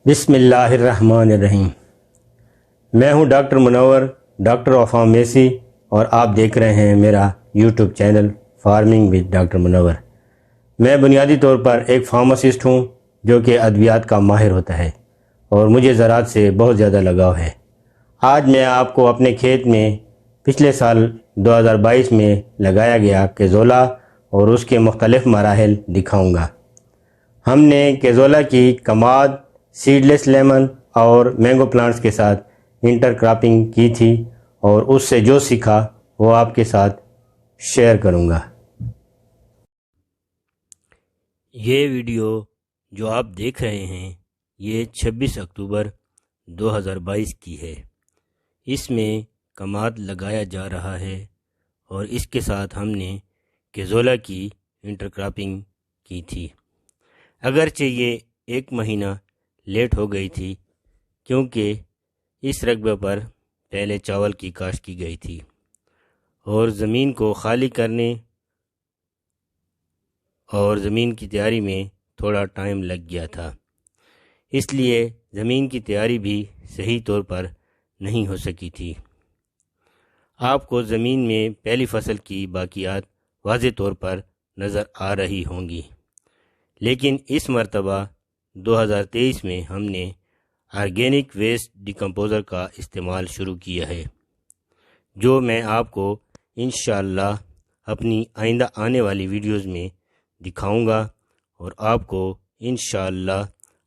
بسم اللہ الرحمن الرحیم۔ میں ہوں doctor Munawar, doctor of pharmacy, اور آپ دیکھ رہے ہیں میرا YouTube channel farming with doctor Munawar. میں بنیادی طور پر ایک فارماسسٹ ہوں جو کہ ادویات کا ماہر ہوتا ہے اور مجھے زراعت سے بہت زیادہ لگاؤ ہے۔ آج میں آپ کو اپنے کھیت میں پچھلے سال 2022 میں لگایا گیا کیزولا اور اس کے مختلف مراحل دکھاؤں گا۔ ہم نے کیزولا کی کماد، سیڈ لیس لیمن اور مینگو پلانٹس کے ساتھ انٹر کراپنگ کی تھی اور اس سے جو سیکھا وہ آپ کے ساتھ شیئر کروں گا۔ یہ ویڈیو جو آپ دیکھ رہے ہیں یہ 26 اکتوبر 2022 کی ہے۔ اس میں کماد لگایا جا رہا ہے اور اس کے ساتھ ہم نے کیزولا کی انٹر کراپنگ کی تھی۔ اگرچہ یہ 1 مہینہ لیٹ ہو گئی تھی کیونکہ اس رقبے پر پہلے چاول کی کاشت کی گئی تھی اور زمین کو خالی کرنے اور زمین کی تیاری میں تھوڑا ٹائم لگ گیا تھا، اس لیے زمین کی تیاری بھی صحیح طور پر نہیں ہو سکی تھی۔ آپ کو زمین میں پہلی فصل کی باقیات واضح طور پر نظر آ رہی ہوں گی، لیکن اس مرتبہ 2023 میں ہم نے آرگینک ویسٹ ڈیکمپوزر کا استعمال شروع کیا ہے، جو میں آپ کو انشاءاللہ اپنی آئندہ آنے والی ویڈیوز میں دکھاؤں گا اور آپ کو انشاءاللہ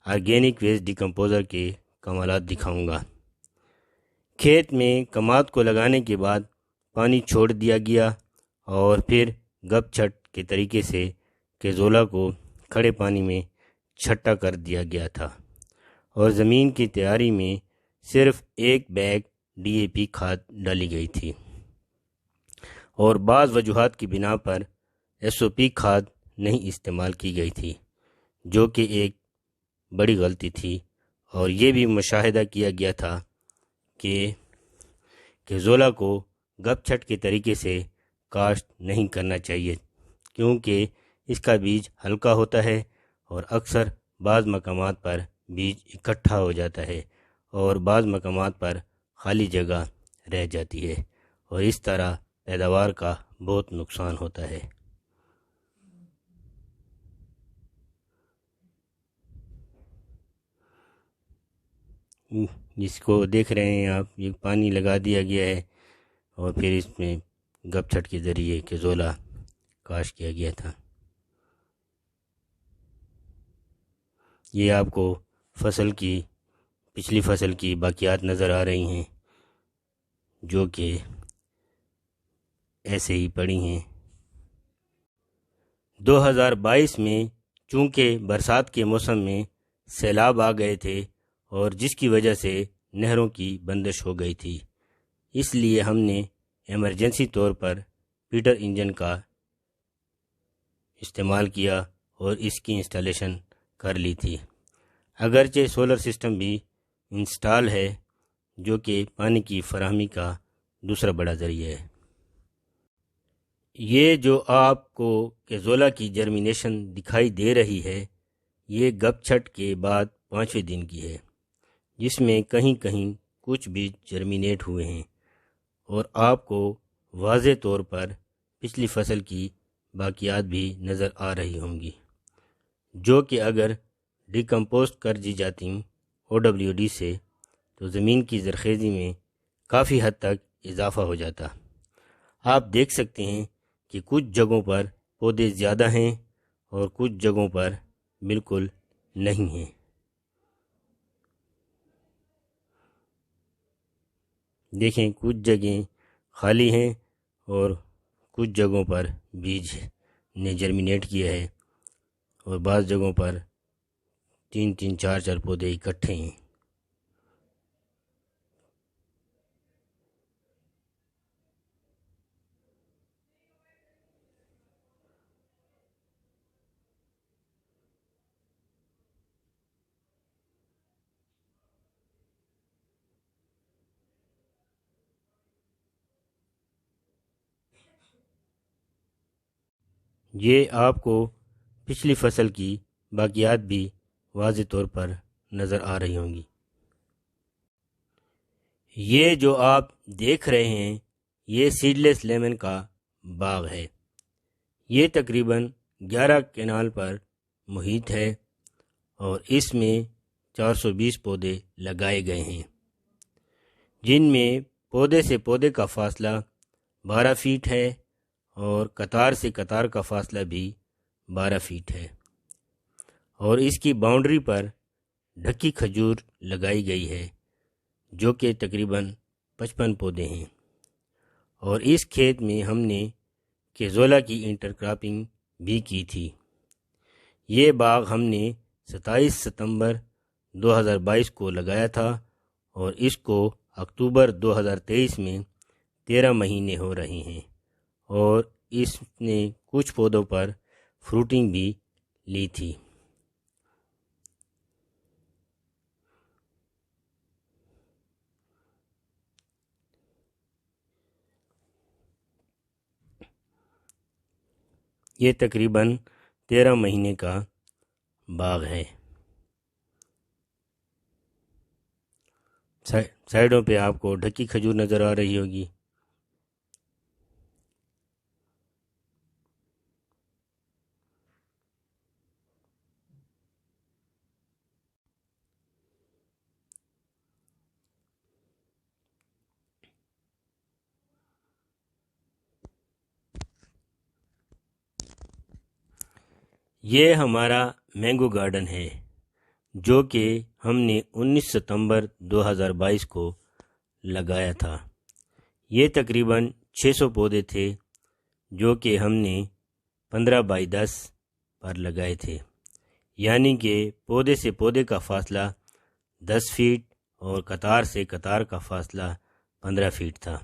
آرگینک ویسٹ ڈیکمپوزر کے کمالات دکھاؤں گا۔ کھیت میں کماد کو لگانے کے بعد پانی چھوڑ دیا گیا اور پھر گپ چھٹ کے طریقے سے کیزولا کو کھڑے پانی میں چھٹا کر دیا گیا تھا اور زمین کی تیاری میں صرف 1 بیگ DAP کھاد ڈالی گئی تھی اور بعض وجوہات کی بنا پر SOP کھاد نہیں استعمال کی گئی تھی، جو کہ ایک بڑی غلطی تھی۔ اور یہ بھی مشاہدہ کیا گیا تھا کہ کیزولا کو گپ چھٹ کے طریقے سے کاشت نہیں کرنا چاہیے کیونکہ اس کا بیج ہلکا ہوتا ہے اور اکثر بعض مقامات پر بیج اکٹھا ہو جاتا ہے اور بعض مقامات پر خالی جگہ رہ جاتی ہے اور اس طرح پیداوار کا بہت نقصان ہوتا ہے۔ جس کو دیکھ رہے ہیں آپ، یہ پانی لگا دیا گیا ہے اور پھر اس میں گپ چھٹ کے ذریعے کیزولا کاشت کیا گیا تھا۔ یہ آپ کو پچھلی فصل کی باقیات نظر آ رہی ہیں جو کہ ایسے ہی پڑی ہیں۔ 2022 میں چونکہ برسات کے موسم میں سیلاب آ گئے تھے اور جس کی وجہ سے نہروں کی بندش ہو گئی تھی، اس لیے ہم نے ایمرجنسی طور پر پیٹر انجن کا استعمال کیا اور اس کی انسٹالیشن کر لی تھی۔ اگرچہ سولر سسٹم بھی انسٹال ہے جو کہ پانی کی فراہمی کا دوسرا بڑا ذریعہ ہے۔ یہ جو آپ کو کیزولا کی جرمینیشن دکھائی دے رہی ہے، یہ گپ چھٹ کے بعد 5ویں دن کی ہے، جس میں کہیں کہیں کچھ بیج جرمینیٹ ہوئے ہیں اور آپ کو واضح طور پر پچھلی فصل کی باقیات بھی نظر آ رہی ہوں گی، جو کہ اگر ڈیکمپوسٹ کر دی جاتی OWD سے تو زمین کی زرخیزی میں کافی حد تک اضافہ ہو جاتا۔ آپ دیکھ سکتے ہیں کہ کچھ جگہوں پر پودے زیادہ ہیں اور کچھ جگہوں پر بالکل نہیں ہیں۔ دیکھیں، کچھ جگہیں خالی ہیں اور کچھ جگہوں پر بیج نے جرمینیٹ کیا ہے اور بعض جگہوں پر 3 4 پودے اکٹھے ہیں۔ یہ آپ کو پچھلی فصل کی باقیات بھی واضح طور پر نظر آ رہی ہوں گی۔ یہ جو آپ دیکھ رہے ہیں یہ سیڈ لیس لیمن کا باغ ہے۔ یہ تقریباً 11 کنال پر محیط ہے اور اس میں 420 پودے لگائے گئے ہیں، جن میں پودے سے پودے کا فاصلہ 12 فیٹ ہے اور قطار سے قطار کا فاصلہ بھی 12 فیٹ ہے، اور اس کی باؤنڈری پر ڈھکی کھجور لگائی گئی ہے جو کہ تقریباً 55 پودے ہیں، اور اس کھیت میں ہم نے کیزولا کی انٹر کراپنگ بھی کی تھی۔ یہ باغ ہم نے 27 ستمبر 2022 کو لگایا تھا اور اس کو اکتوبر 2023 میں 13 مہینے ہو رہے ہیں، اور اس نے کچھ پودوں پر فروٹنگ بھی لی تھی۔ یہ تقریباً 13 مہینے کا باغ ہے۔ سائڈوں پہ آپ کو ڈھکی کھجور نظر آ رہی ہوگی۔ یہ ہمارا مینگو گارڈن ہے جو کہ ہم نے 19 ستمبر 2022 کو لگایا تھا۔ یہ تقریباً 600 پودے تھے جو کہ ہم نے 15 بائی 10 پر لگائے تھے، یعنی کہ پودے سے پودے کا فاصلہ 10 فیٹ اور قطار سے قطار کا فاصلہ 15 فیٹ تھا۔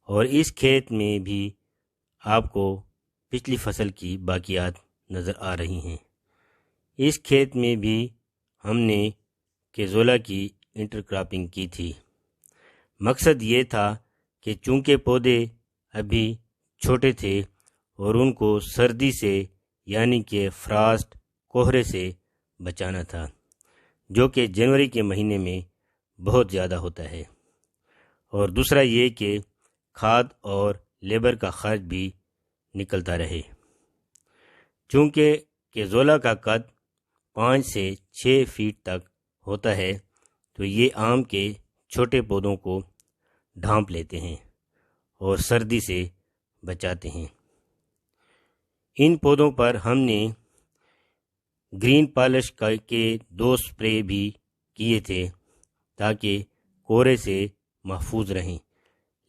اور اس کھیت میں بھی آپ کو پچھلی فصل کی باقیات نظر آ رہی ہیں۔ اس کھیت میں بھی ہم نے کیزولا کی انٹر کراپنگ کی تھی۔ مقصد یہ تھا کہ چونکہ پودے ابھی چھوٹے تھے اور ان کو سردی سے یعنی کہ فراسٹ کوہرے سے بچانا تھا، جو کہ جنوری کے مہینے میں بہت زیادہ ہوتا ہے، اور دوسرا یہ کہ کھاد اور لیبر کا خرچ بھی نکلتا رہے۔ چونکہ کیزولا کا قد 5 سے 6 فیٹ تک ہوتا ہے تو یہ آم کے چھوٹے پودوں کو ڈھانپ لیتے ہیں اور سردی سے بچاتے ہیں۔ ان پودوں پر ہم نے گرین پالش کے 2 سپرے بھی کیے تھے تاکہ کورے سے محفوظ رہیں،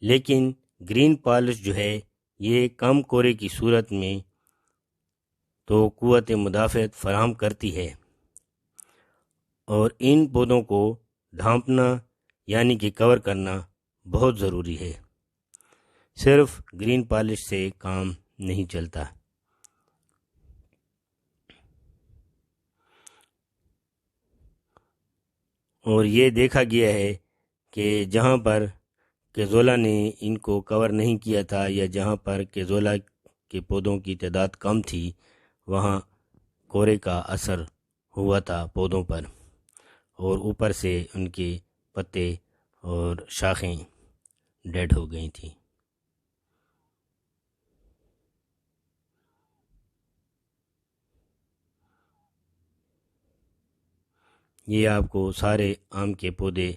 لیکن گرین پالش جو ہے یہ کم کورے کی صورت میں تو قوت مدافعت فراہم کرتی ہے، اور ان پودوں کو ڈھانپنا یعنی کہ کور کرنا بہت ضروری ہے۔ صرف گرین پالش سے کام نہیں چلتا۔ اور یہ دیکھا گیا ہے کہ جہاں پر کیزولا نے ان کو کور نہیں کیا تھا یا جہاں پر کیزولا کے پودوں کی تعداد کم تھی وہاں کورے کا اثر ہوا تھا پودوں پر، اور اوپر سے ان کے پتے اور شاخیں ڈیڈ ہو گئی تھیں۔ یہ آپ کو سارے آم کے پودے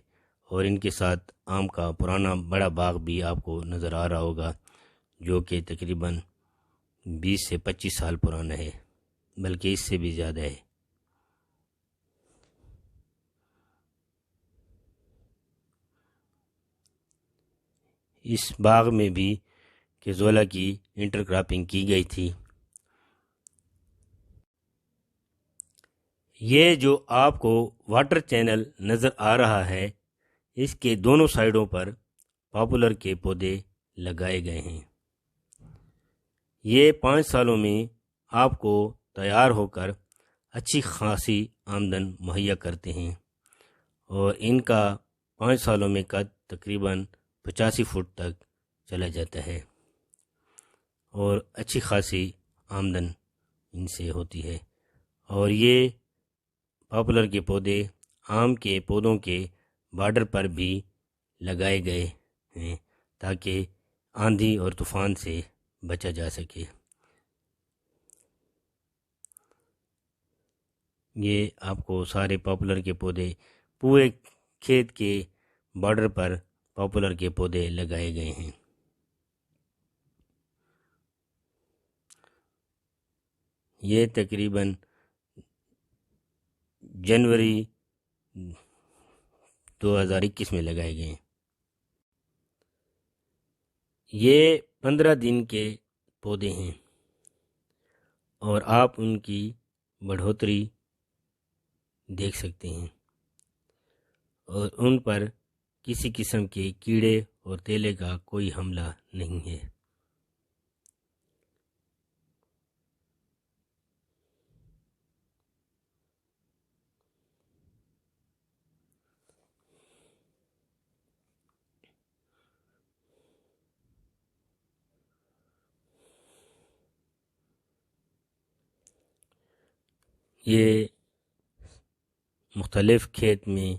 اور ان کے ساتھ آم کا پرانا بڑا باغ بھی آپ کو نظر آ رہا ہوگا، جو کہ تقریباً 20 سے 25 سال پرانا ہے، بلکہ اس سے بھی زیادہ ہے۔ اس باغ میں بھی کیزولا کی انٹر کراپنگ کی گئی تھی۔ یہ جو آپ کو واٹر چینل نظر آ رہا ہے اس کے دونوں سائڈوں پر پاپولر کے پودے لگائے گئے ہیں۔ یہ 5 سالوں میں آپ کو تیار ہو کر اچھی خاصی آمدن مہیا کرتے ہیں، اور ان کا 5 سالوں میں قد تقریباً 85 فٹ تک چلا جاتا ہے، اور اچھی خاصی آمدن ان سے ہوتی ہے۔ اور یہ پاپولر کے پودے آم کے پودوں کے بارڈر پر بھی لگائے گئے ہیں تاکہ آندھی اور طوفان سے بچا جا سکے۔ یہ آپ کو سارے پاپولر کے پودے پورے کھیت کے بارڈر پر پاپولر کے پودے لگائے گئے ہیں۔ یہ تقریباً جنوری 2021 میں لگائے گئے ہیں۔ یہ 15 دن کے پودے ہیں اور آپ ان کی بڑھوتری دیکھ سکتے ہیں اور ان پر کسی قسم کے کیڑے اور تیلے کا کوئی حملہ نہیں ہے۔ یہ مختلف کھیت میں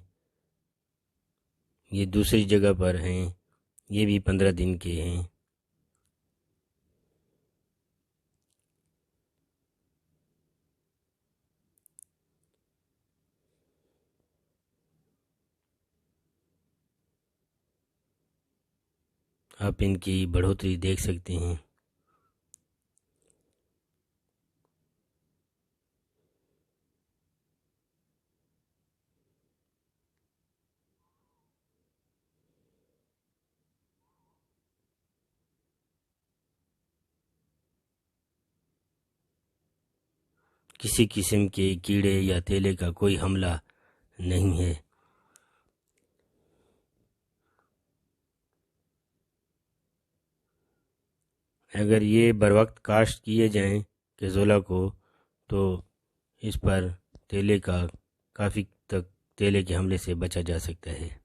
یہ دوسری جگہ پر ہیں، یہ بھی 15 دن کے ہیں۔ آپ ان کی بڑھوتری دیکھ سکتے ہیں۔ کسی قسم کے کیڑے یا تیلے کا کوئی حملہ نہیں ہے۔ اگر یہ بروقت کاشت کیے جائیں کیزولا کو تو اس پر تیلے کا کافی تک تیلے کے حملے سے بچا جا سکتا ہے۔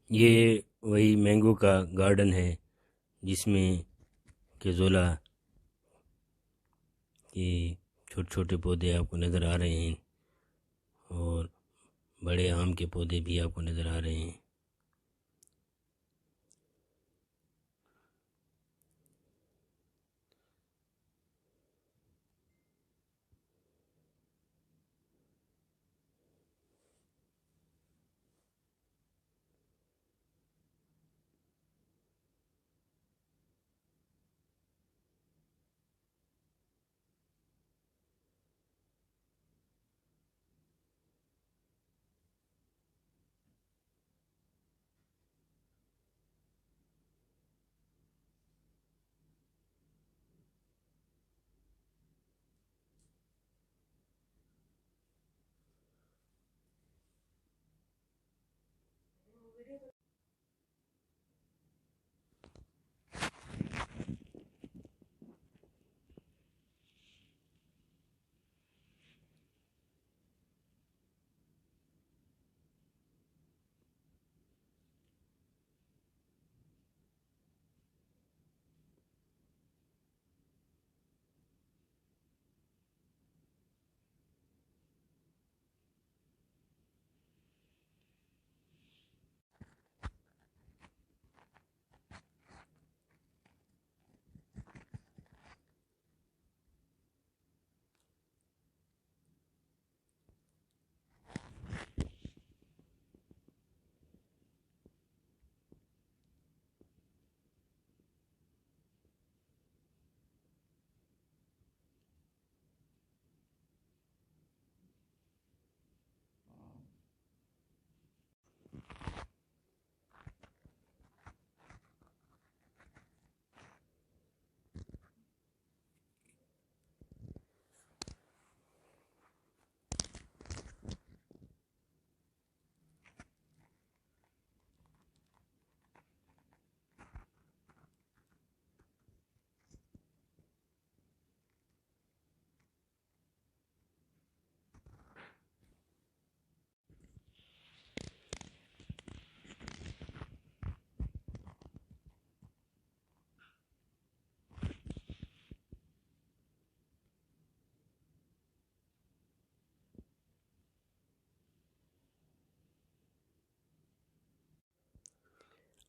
یہ وہی مینگو کا گارڈن ہے جس میں کیزولا کے چھوٹے چھوٹے پودے آپ کو نظر آ رہے ہیں اور بڑے آم کے پودے بھی آپ کو نظر آ رہے ہیں۔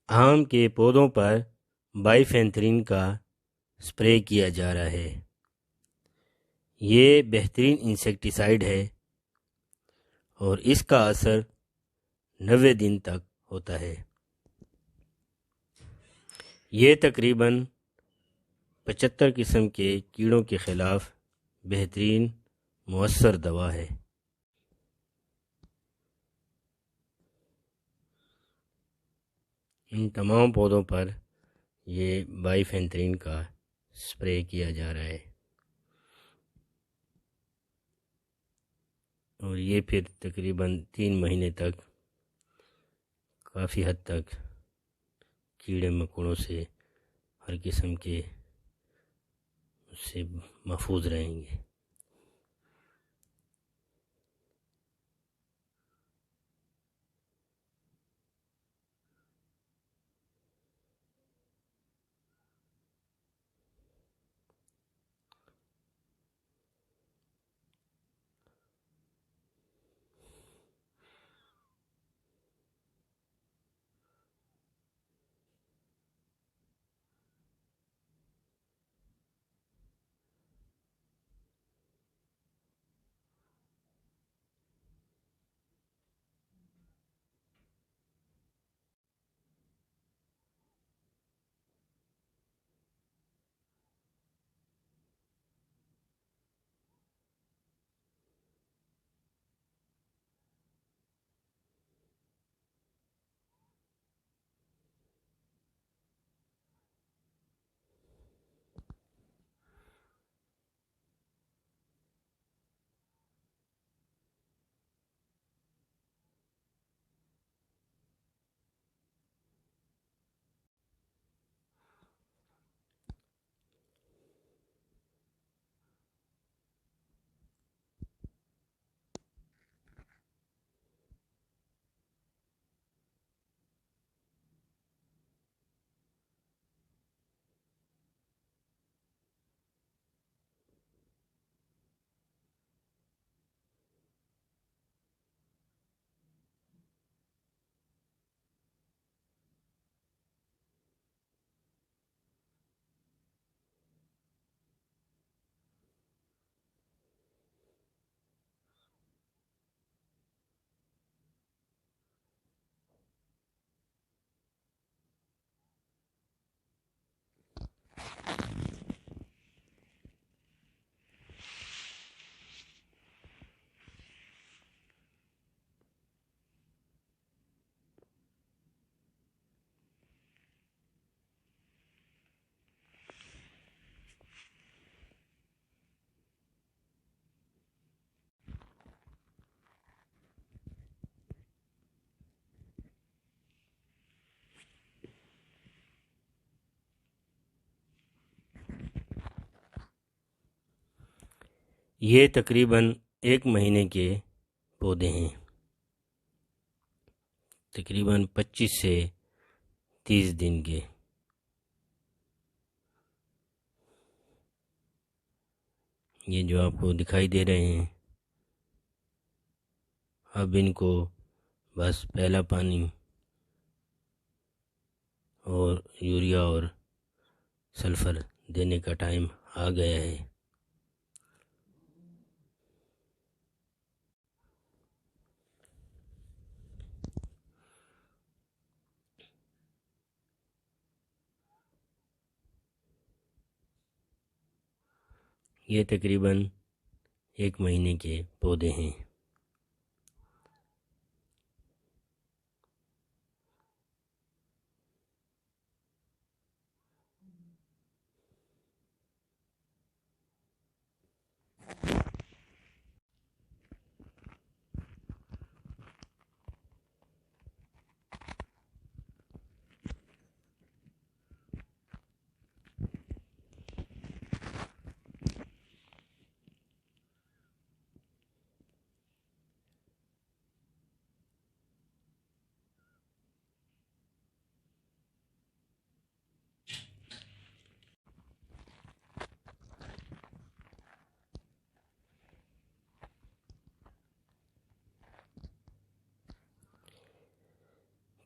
آم کے پودوں پر بائیفینتھرین کا سپرے کیا جا رہا ہے۔ یہ بہترین انسیکٹیسائیڈ ہے اور اس کا اثر 90 دن تک ہوتا ہے۔ یہ تقریباً 75 قسم کے کیڑوں کے خلاف بہترین مؤثر دوا ہے۔ ان تمام پودوں پر یہ بائیفینتھرین کا سپرے کیا جا رہا ہے اور یہ پھر تقریباً 3 مہینے تک کافی حد تک کیڑے مکوڑوں سے ہر قسم کے اس سے محفوظ رہیں گے۔ یہ تقریباً 1 مہینے کے پودے ہیں، تقریباً 25 سے 30 دن کے۔ یہ جو آپ کو دکھائی دے رہے ہیں، اب ان کو بس پہلا پانی اور یوریا اور سلفر دینے کا ٹائم آ گیا ہے۔ یہ تقریباً 1 مہینے کے پودے ہیں۔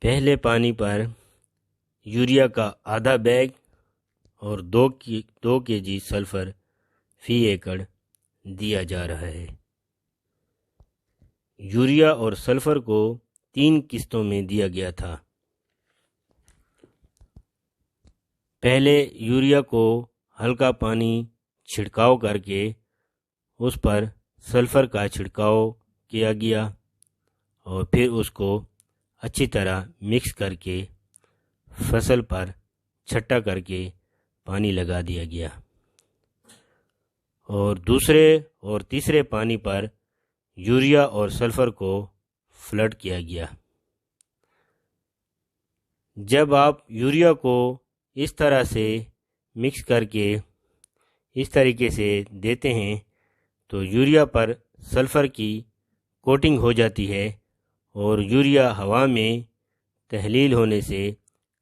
پہلے پانی پر یوریا کا آدھا بیگ اور 2 کے جی سلفر فی ایکڑ دیا جا رہا ہے۔ یوریا اور سلفر کو 3 قسطوں میں دیا گیا تھا۔ پہلے یوریا کو ہلکا پانی چھڑکاؤ کر کے اس پر سلفر کا چھڑکاؤ کیا گیا اور پھر اس کو اچھی طرح مکس کر کے فصل پر چھٹا کر کے پانی لگا دیا گیا، اور دوسرے اور تیسرے پانی پر یوریا اور سلفر کو فلڈ کیا گیا۔ جب آپ یوریا کو اس طرح سے مکس کر کے اس طریقے سے دیتے ہیں تو یوریا پر سلفر کی کوٹنگ ہو جاتی ہے اور یوریا ہوا میں تحلیل ہونے سے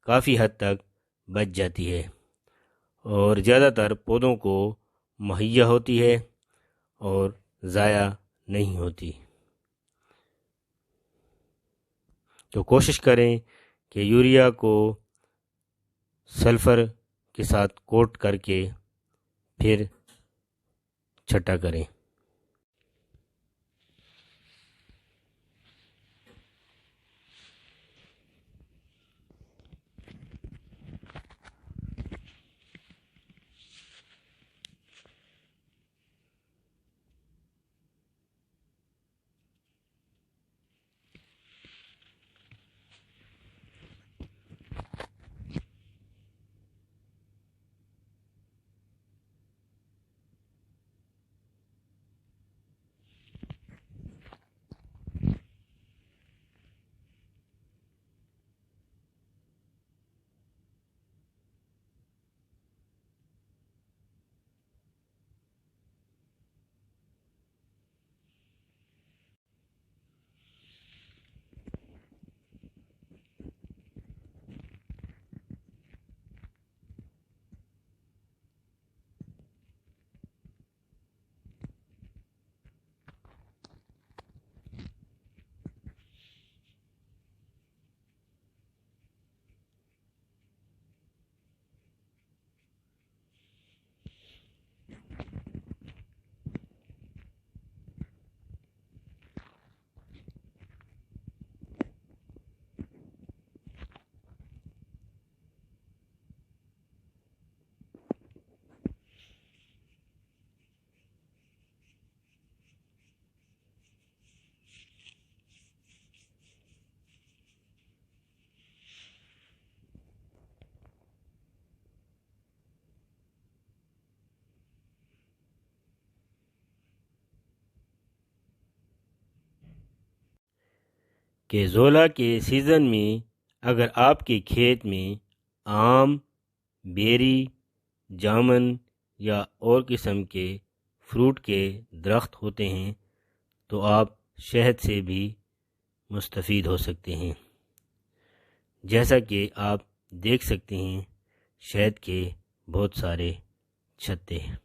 کافی حد تک بچ جاتی ہے اور زیادہ تر پودوں کو مہیا ہوتی ہے اور ضائع نہیں ہوتی۔ تو کوشش کریں کہ یوریا کو سلفر کے ساتھ کوٹ کر کے پھر چھٹا کریں۔ کہ زولا کے سیزن میں اگر آپ کے کھیت میں آم، بیری، جامن یا اور قسم کے فروٹ کے درخت ہوتے ہیں تو آپ شہد سے بھی مستفید ہو سکتے ہیں۔ جیسا کہ آپ دیکھ سکتے ہیں شہد کے بہت سارے چھتے ہیں۔